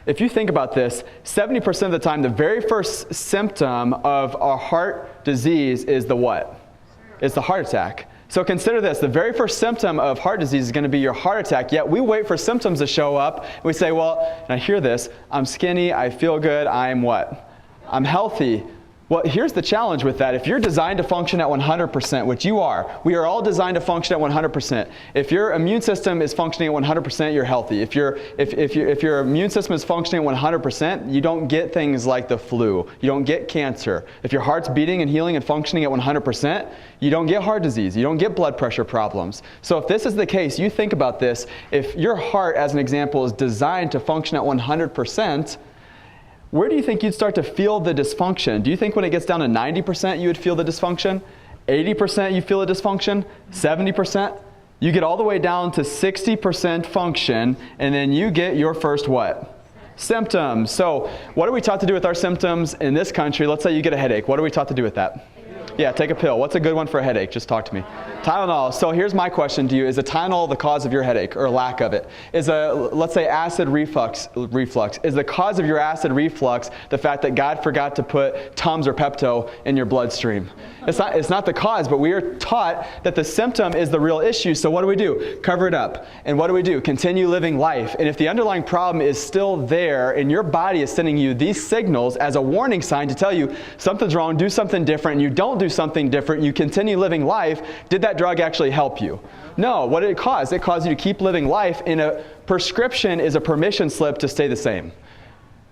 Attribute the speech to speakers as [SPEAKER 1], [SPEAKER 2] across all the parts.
[SPEAKER 1] If you think about this, 70% of the time, the very first symptom of a heart disease is the what? It's the heart attack. So consider this, the very first symptom of heart disease is going to be your heart attack, yet we wait for symptoms to show up, and we say, well, and I hear this, I'm skinny, I feel good, I'm what? I'm healthy. Well, here's the challenge with that. If you're designed to function at 100%, which you are, we are all designed to function at 100%. If your immune system is functioning at 100%, you're healthy. If your immune system is functioning at 100%, you don't get things like the flu. You don't get cancer. If your heart's beating and healing and functioning at 100%, you don't get heart disease. You don't get blood pressure problems. So if this is the case, you think about this. If your heart, as an example, is designed to function at 100%, where do you think you'd start to feel the dysfunction? Do you think when it gets down to 90% you would feel the dysfunction? 80% you feel the dysfunction? 70%? You get all the way down to 60% function, and then you get your first what? Symptoms. So what are we taught to do with our symptoms in this country? Let's say you get a headache. What are we taught to do with that? Yeah, take a pill. What's a good one for a headache? Just talk to me. Tylenol. So here's my question to you. Is a Tylenol the cause of your headache or lack of it? Is let's say acid reflux, is the cause of your acid reflux the fact that God forgot to put Tums or Pepto in your bloodstream? It's not the cause, but we are taught that the symptom is the real issue. So what do? Cover it up. And what do? Continue living life. And if the underlying problem is still there and your body is sending you these signals as a warning sign to tell you something's wrong, do something different, and you don't do something different, you continue living life, did that drug actually help you? No. What did it cause? It caused you to keep living life, and a prescription is a permission slip to stay the same.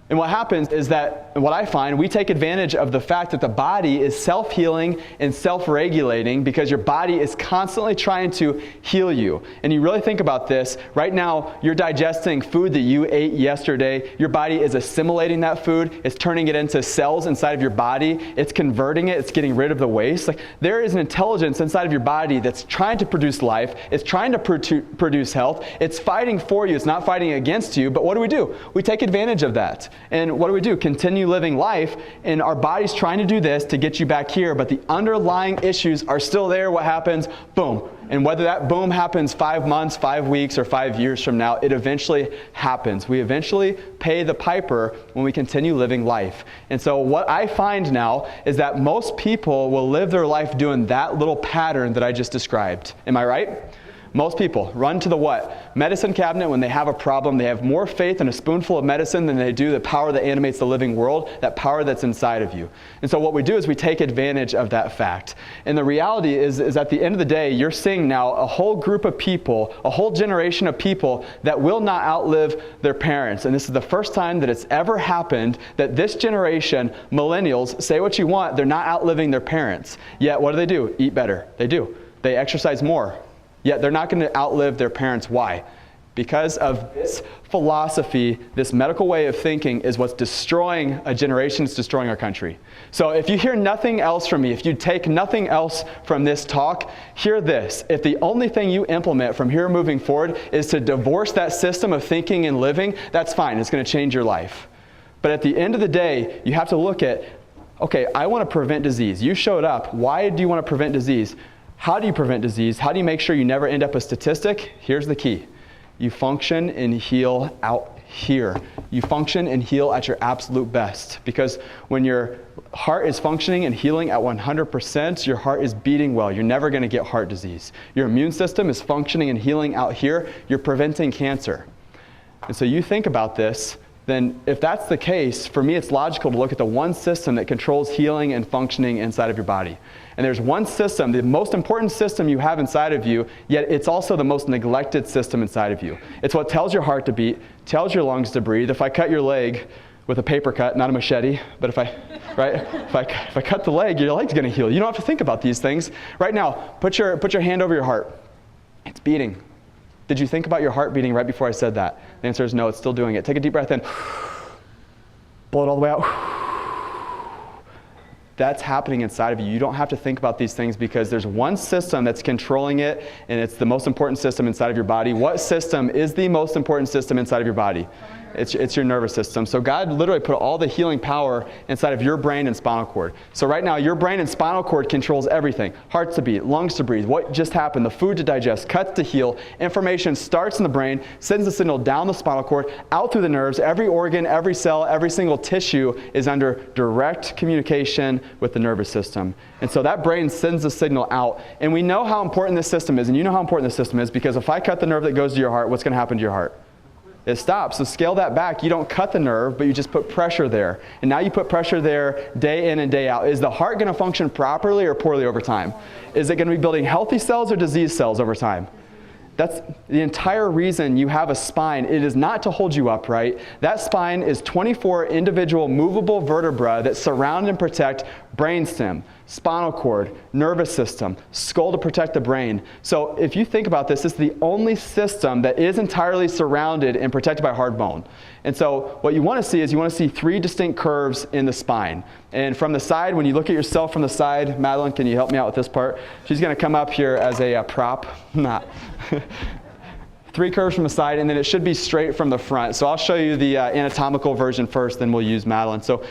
[SPEAKER 1] And what happens is that, what I find, we take advantage of the fact that the body is self-healing and self-regulating because your body is constantly trying to heal you. And you really think about this, right now you're digesting food that you ate yesterday. Your body is assimilating that food. It's turning it into cells inside of your body. It's converting it. It's getting rid of the waste. Like, there is an intelligence inside of your body that's trying to produce life. It's trying to produce health. It's fighting for you. It's not fighting against you. But what do? We take advantage of that. And what do? Continue living life, and our body's trying to do this to get you back here, but the underlying issues are still there. What happens? Boom. And whether that boom happens 5 months, 5 weeks, or 5 years from now, it eventually happens. We eventually pay the piper when we continue living life. And so what I find now is that most people will live their life doing that little pattern that I just described. Am I right? Most people run to the what? Medicine cabinet when they have a problem. They have more faith in a spoonful of medicine than they do the power that animates the living world, that power that's inside of you. And so what we do is we take advantage of that fact. And the reality is at the end of the day, you're seeing now a whole group of people, a whole generation of people that will not outlive their parents. And this is the first time that it's ever happened that this generation, millennials, say what you want, they're not outliving their parents. Yet what do? Eat better. They do. They exercise more. Yet they're not going to outlive their parents. Why? Because of this philosophy, this medical way of thinking is what's destroying a generation, it's destroying our country. So if you hear nothing else from me, if you take nothing else from this talk, hear this. If the only thing you implement from here moving forward is to divorce that system of thinking and living, that's fine. It's going to change your life. But at the end of the day, you have to look at, okay, I want to prevent disease. You showed up. Why do you want to prevent disease? How do you prevent disease? How do you make sure you never end up a statistic? Here's the key. You function and heal out here. You function and heal at your absolute best. Because when your heart is functioning and healing at 100%, your heart is beating well. You're never going to get heart disease. Your immune system is functioning and healing out here. You're preventing cancer. And so you think about this, then if that's the case, for me it's logical to look at the one system that controls healing and functioning inside of your body. And there's one system, the most important system you have inside of you, yet it's also the most neglected system inside of you. It's what tells your heart to beat, tells your lungs to breathe. If I cut your leg with a paper cut, not a machete, but if I cut the leg, your leg's gonna heal. You don't have to think about these things. Right now, put your hand over your heart. It's beating. Did you think about your heart beating right before I said that? The answer is no, it's still doing it. Take a deep breath in. Blow it all the way out. that's happening inside of you. You don't have to think about these things because there's one system that's controlling it, and it's the most important system inside of your body. What system is the most important system inside of your body? It's your nervous system. So God literally put all the healing power inside of your brain and spinal cord. So right now, your brain and spinal cord controls everything. Hearts to beat, lungs to breathe, what just happened, the food to digest, cuts to heal. Information starts in the brain, sends the signal down the spinal cord, out through the nerves. Every organ, every cell, every single tissue is under direct communication with the nervous system. And so that brain sends the signal out. And we know how important this system is, and you know how important this system is because if I cut the nerve that goes to your heart, what's going to happen to your heart? It stops. So scale that back. You don't cut the nerve, but you just put pressure there. And now you put pressure there day in and day out. Is the heart going to function properly or poorly over time? Is it going to be building healthy cells or disease cells over time? That's the entire reason you have a spine. It is not to hold you upright. That spine is 24 individual movable vertebrae that surround and protect brainstem, spinal cord, nervous system, skull to protect the brain. So if you think about this, this is the only system that is entirely surrounded and protected by hard bone. And so what you want to see is you want to see 3 distinct curves in the spine. And from the side, when you look at yourself from the side, Madeline, can you help me out with this part? She's going to come up here as a prop. Not. 3 curves from the side, and then it should be straight from the front. So I'll show you the anatomical version first, then we'll use Madeline. So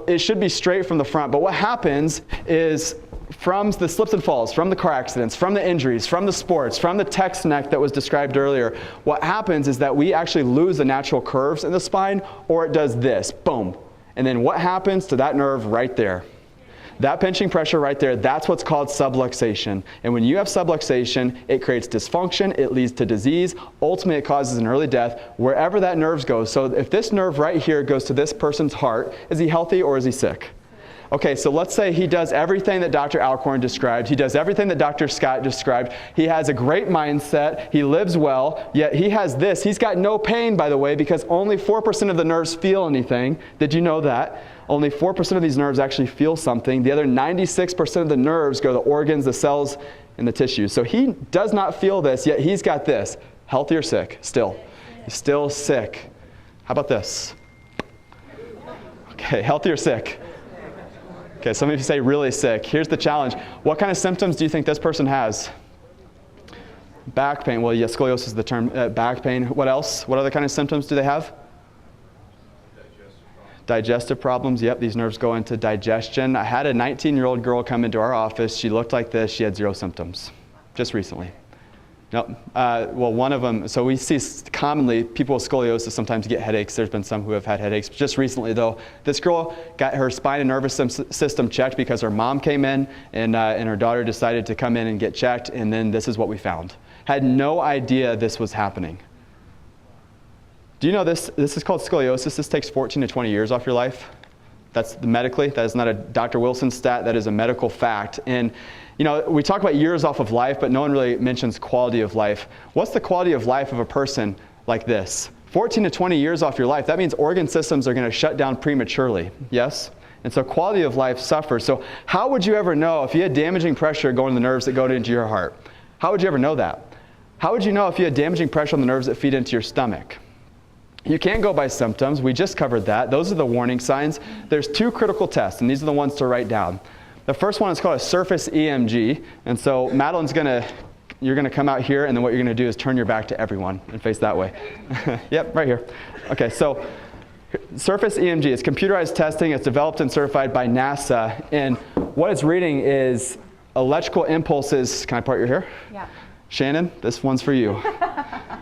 [SPEAKER 1] it should be straight from the front. But what happens is from the slips and falls, from the car accidents, from the injuries, from the sports, from the text neck that was described earlier, what happens is that we actually lose the natural curves in the spine, or it does this, boom. And then what happens to that nerve right there? That pinching pressure right there, that's what's called subluxation. And when you have subluxation, it creates dysfunction, it leads to disease, ultimately it causes an early death wherever that nerve goes. So if this nerve right here goes to this person's heart, is he healthy or is he sick? Okay, so let's say he does everything that Dr. Alcorn described. He does everything that Dr. Scott described. He has a great mindset. He lives well, yet he has this. He's got no pain, by the way, because only 4% of the nerves feel anything. Did you know that? Only 4% of these nerves actually feel something. The other 96% of the nerves go to the organs, the cells, and the tissues. So he does not feel this, yet he's got this. Healthy or sick? Still. He's still sick. How about this? Okay, healthy or sick? Okay, some of you say really sick. Here's the challenge. What kind of symptoms do you think this person has? Back pain. Well, yes, scoliosis is the term. Back pain. What else? What other kind of symptoms do they have? Digestive problems. Yep, these nerves go into digestion. I had a 19-year-old girl come into our office. She looked like this. She had 0 symptoms just recently. Nope. Well, one of them, so we see commonly people with scoliosis sometimes get headaches. There's been some who have had headaches. Just recently, though, this girl got her spine and nervous system checked because her mom came in and her daughter decided to come in and get checked, and then this is what we found. Had no idea this was happening. Do you know this is called scoliosis? This takes 14 to 20 years off your life. That's medically. That is not a Dr. Wilson stat. That is a medical fact. And you know, we talk about years off of life, but no one really mentions quality of life. What's the quality of life of a person like this? 14 to 20 years off your life. That means organ systems are going to shut down prematurely. Yes? And so quality of life suffers. So how would you ever know if you had damaging pressure going to the nerves that go into your heart? How would you ever know that? How would you know if you had damaging pressure on the nerves that feed into your stomach? You can't go by symptoms. We just covered that. Those are the warning signs. There's 2 critical tests, and these are the ones to write down. The first one is called a surface EMG. And so Madeline's you're going to come out here, and then what you're going to do is turn your back to everyone and face that way. Yep, right here. Okay, so surface EMG is computerized testing. It's developed and certified by NASA. And what it's reading is electrical impulses. Can I part your hair?
[SPEAKER 2] Yeah.
[SPEAKER 1] Shannon, this one's for you.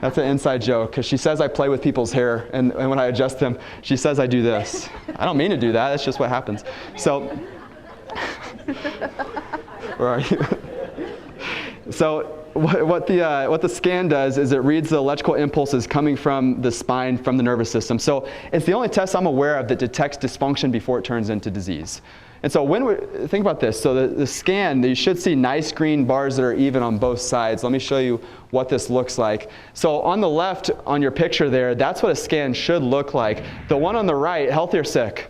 [SPEAKER 1] That's an inside joke, because she says I play with people's hair, and when I adjust them, she says I do this. I don't mean to do that. That's just what happens. So, where are you? So what the scan does is it reads the electrical impulses coming from the spine, from the nervous system. So it's the only test I'm aware of that detects dysfunction before it turns into disease. And so think about this. So the scan, you should see nice green bars that are even on both sides. Let me show you what this looks like. So on the left, on your picture there, that's what a scan should look like. The one on the right, healthy or sick?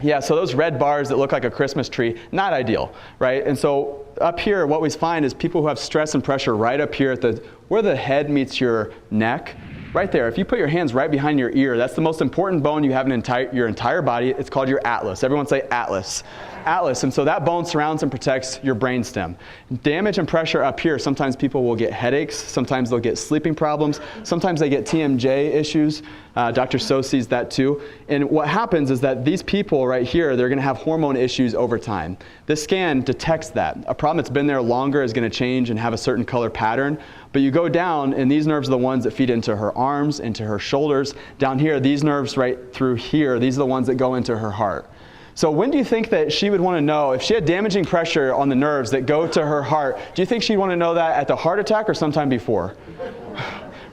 [SPEAKER 1] Yeah, so those red bars that look like a Christmas tree, not ideal, right? And so up here, what we find is people who have stress and pressure right up here at where the head meets your neck. right there. If you put your hands right behind your ear, that's the most important bone you have in your entire body. It's called your atlas. Everyone say atlas. Atlas, and so that bone surrounds and protects your brainstem. Damage and pressure up here, sometimes people will get headaches, sometimes they'll get sleeping problems, sometimes they get TMJ issues. Dr. So sees that too. And what happens is that these people right here, they're going to have hormone issues over time. This scan detects that. A problem that's been there longer is going to change and have a certain color pattern. But you go down, and these nerves are the ones that feed into her arms, into her shoulders. Down here, these nerves right through here, these are the ones that go into her heart. So when do you think that she would want to know, if she had damaging pressure on the nerves that go to her heart, do you think she'd want to know that at the heart attack or sometime before?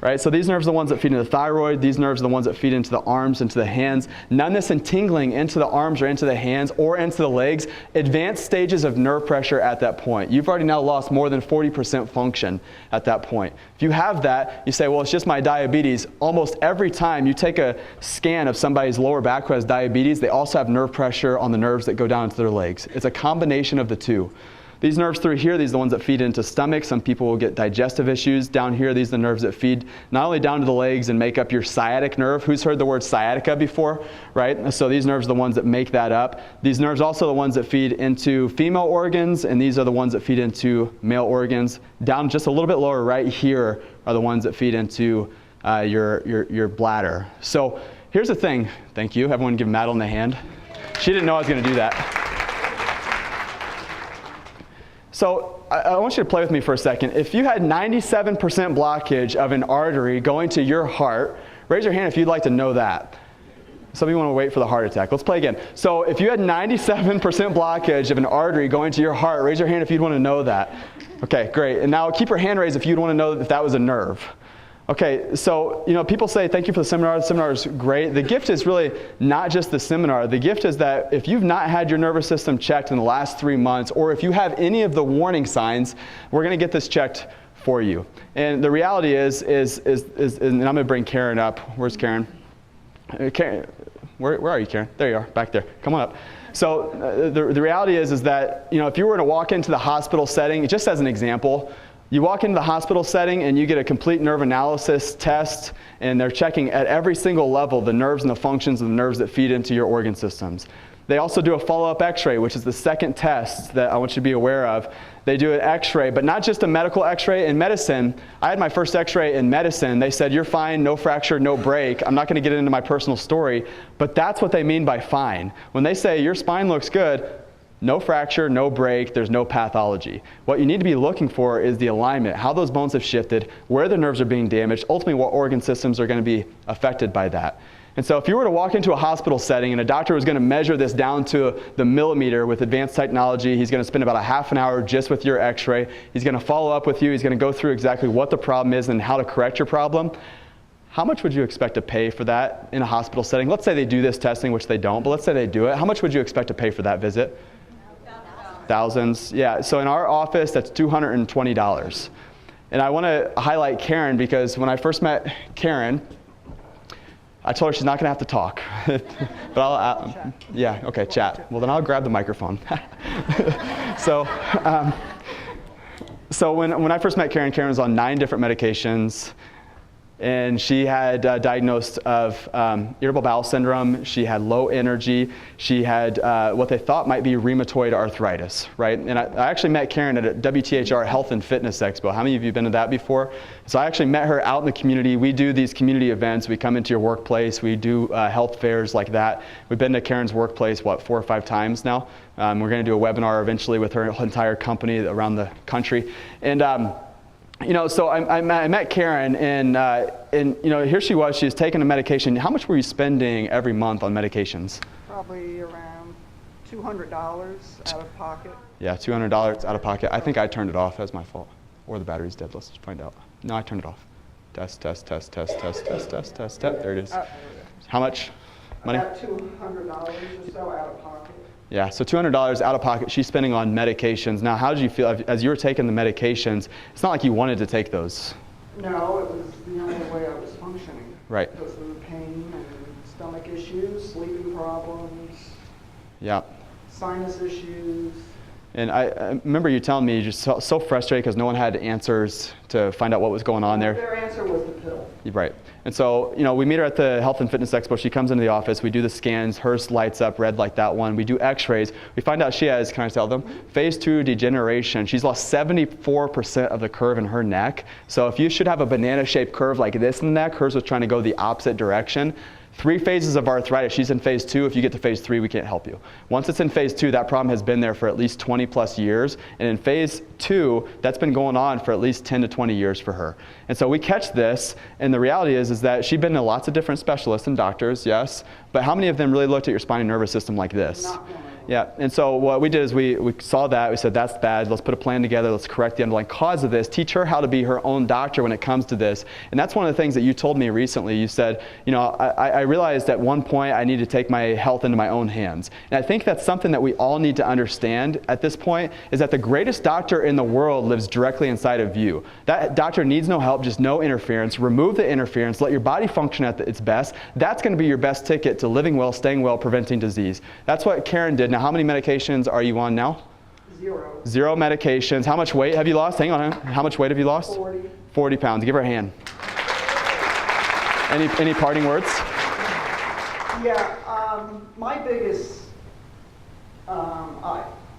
[SPEAKER 1] Right? So these nerves are the ones that feed into the thyroid. These nerves are the ones that feed into the arms, into the hands. Numbness and tingling into the arms or into the hands or into the legs. Advanced stages of nerve pressure at that point. You've already now lost more than 40% function at that point. If you have that, you say, well, it's just my diabetes. Almost every time you take a scan of somebody's lower back who has diabetes, they also have nerve pressure on the nerves that go down into their legs. It's a combination of the two. These nerves through here, these are the ones that feed into stomach. Some people will get digestive issues. Down here, these are the nerves that feed not only down to the legs and make up your sciatic nerve. Who's heard the word sciatica before, right? So these nerves are the ones that make that up. These nerves are also the ones that feed into female organs, and these are the ones that feed into male organs. Down just a little bit lower right here are the ones that feed into your bladder. So here's the thing. Thank you. Everyone give Madeline a hand. She didn't know I was going to do that. So I want you to play with me for a second. If you had 97% blockage of an artery going to your heart, raise your hand if you'd like to know that. Some of you want to wait for the heart attack. Let's play again. So if you had 97% blockage of an artery going to your heart, raise your hand if you'd want to know that. Okay, great. And now keep your hand raised if you'd want to know if that was a nerve. Okay, so, people say, thank you for the seminar. The seminar is great. The gift is really not just the seminar. The gift is that if you've not had your nervous system checked in the last 3 months, or if you have any of the warning signs, we're going to get this checked for you. And the reality is and I'm going to bring Karen up. Where's Karen? Karen, where are you, Karen? There you are, back there. Come on up. So the reality is that, if you were to walk into the hospital setting, just as an example, you walk into the hospital setting and you get a complete nerve analysis test, and they're checking at every single level the nerves and the functions of the nerves that feed into your organ systems. They also do a follow-up x-ray, which is the second test that I want you to be aware of. They do an x-ray, but not just a medical x-ray. In medicine, I had my first x-ray in medicine. They said, you're fine, no fracture, no break. I'm not going to get into my personal story, but that's what they mean by fine. When they say your spine looks good, no fracture, no break, there's no pathology. What you need to be looking for is the alignment, how those bones have shifted, where the nerves are being damaged, ultimately what organ systems are going to be affected by that. And so if you were to walk into a hospital setting and a doctor was going to measure this down to the millimeter with advanced technology, he's going to spend about a half an hour just with your x-ray. He's going to follow up with you. He's going to go through exactly what the problem is and how to correct your problem. How much would you expect to pay for that in a hospital setting? Let's say they do this testing, which they don't, but let's say they do it. How much would you expect to pay for that visit? Thousands. Yeah, so in our office, that's $220. And I want to highlight Karen because when I first met Karen, I told her she's not going to have to talk. But yeah, okay, chat. Well, then I'll grab the microphone. So when I first met Karen, Karen was on 9 different medications. And she had diagnosed of irritable bowel syndrome. She had low energy. She had what they thought might be rheumatoid arthritis, right? And I actually met Karen at a WTHR Health and Fitness Expo. How many of you have been to that before? So I actually met her out in the community. We do these community events. We come into your workplace. We do health fairs like that. We've been to Karen's workplace, 4 or 5 times now. We're going to do a webinar eventually with her entire company around the country. And so I met Karen, and here she was taking a medication. How much were you spending every month on medications?
[SPEAKER 2] Probably around $200 out of pocket.
[SPEAKER 1] Yeah, $200 out of pocket. I think I turned it off. That's my fault. Or the battery's dead. Let's find out. No, I turned it off. Test. There it is. How much money?
[SPEAKER 2] About $200 or so out of pocket.
[SPEAKER 1] Yeah, so $200 out of pocket she's spending on medications. Now, how did you feel as you were taking the medications? It's not like you wanted to take those.
[SPEAKER 2] No, it was the only way I was functioning.
[SPEAKER 1] Right.
[SPEAKER 2] Because of the pain and stomach issues, sleeping problems.
[SPEAKER 1] Yeah.
[SPEAKER 2] Sinus issues.
[SPEAKER 1] And I remember you telling me you're just so frustrated because no one had answers to find out what was going on there.
[SPEAKER 2] Their answer was the pill.
[SPEAKER 1] Right. And so, we meet her at the Health and Fitness Expo. She comes into the office. We do the scans. Hers lights up red like that one. We do x-rays. We find out she has, can I tell them, phase 2 degeneration. She's lost 74% of the curve in her neck. So if you should have a banana-shaped curve like this in the neck, hers was trying to go the opposite direction. 3 phases of arthritis. She's in phase 2. If you get to phase 3, we can't help you. Once it's in phase 2, that problem has been there for at least 20 plus years. And in phase 2, that's been going on for at least 10 to 20 years for her. And so we catch this, and the reality is that she's been to lots of different specialists and doctors, yes, but how many of them really looked at your spine and nervous system like this?
[SPEAKER 2] Not one.
[SPEAKER 1] Yeah, and so what we did is we saw that, we said that's bad, let's put a plan together, let's correct the underlying cause of this, teach her how to be her own doctor when it comes to this. And that's one of the things that you told me recently. You said, I realized at one point I need to take my health into my own hands. And I think that's something that we all need to understand at this point, is that the greatest doctor in the world lives directly inside of you. That doctor needs no help, just no interference. Remove the interference, let your body function at its best. That's going to be your best ticket to living well, staying well, preventing disease. That's what Karen did. Now, how many medications are you on now?
[SPEAKER 2] 0.
[SPEAKER 1] 0 medications. How much weight have you lost? Hang on. How much weight have you lost?
[SPEAKER 2] 40.
[SPEAKER 1] 40 pounds. Give her a hand. Any parting words?
[SPEAKER 2] Yeah, my biggest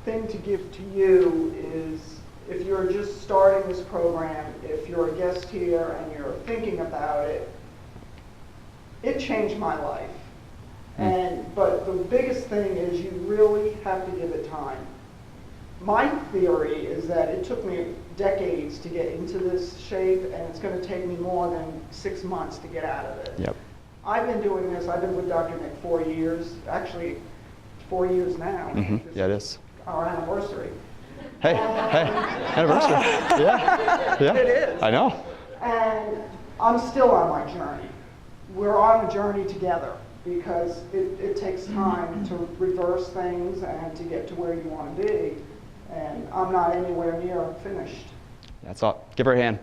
[SPEAKER 2] thing to give to you is, if you're just starting this program, if you're a guest here and you're thinking about it, it changed my life. But the biggest thing is you really have to give it time. My theory is that it took me decades to get into this shape, and it's going to take me more than 6 months to get out of it.
[SPEAKER 1] Yep.
[SPEAKER 2] I've been doing this, I've been with Dr. Nick 4 years, actually 4 years now.
[SPEAKER 1] Yeah, it is.
[SPEAKER 2] Our anniversary.
[SPEAKER 1] Hey, anniversary. Yeah.
[SPEAKER 2] It is.
[SPEAKER 1] I know.
[SPEAKER 2] And I'm still on my journey. We're on a journey together, because it takes time to reverse things and to get to where you want to be. And I'm not anywhere near finished.
[SPEAKER 1] That's all. Give her a hand.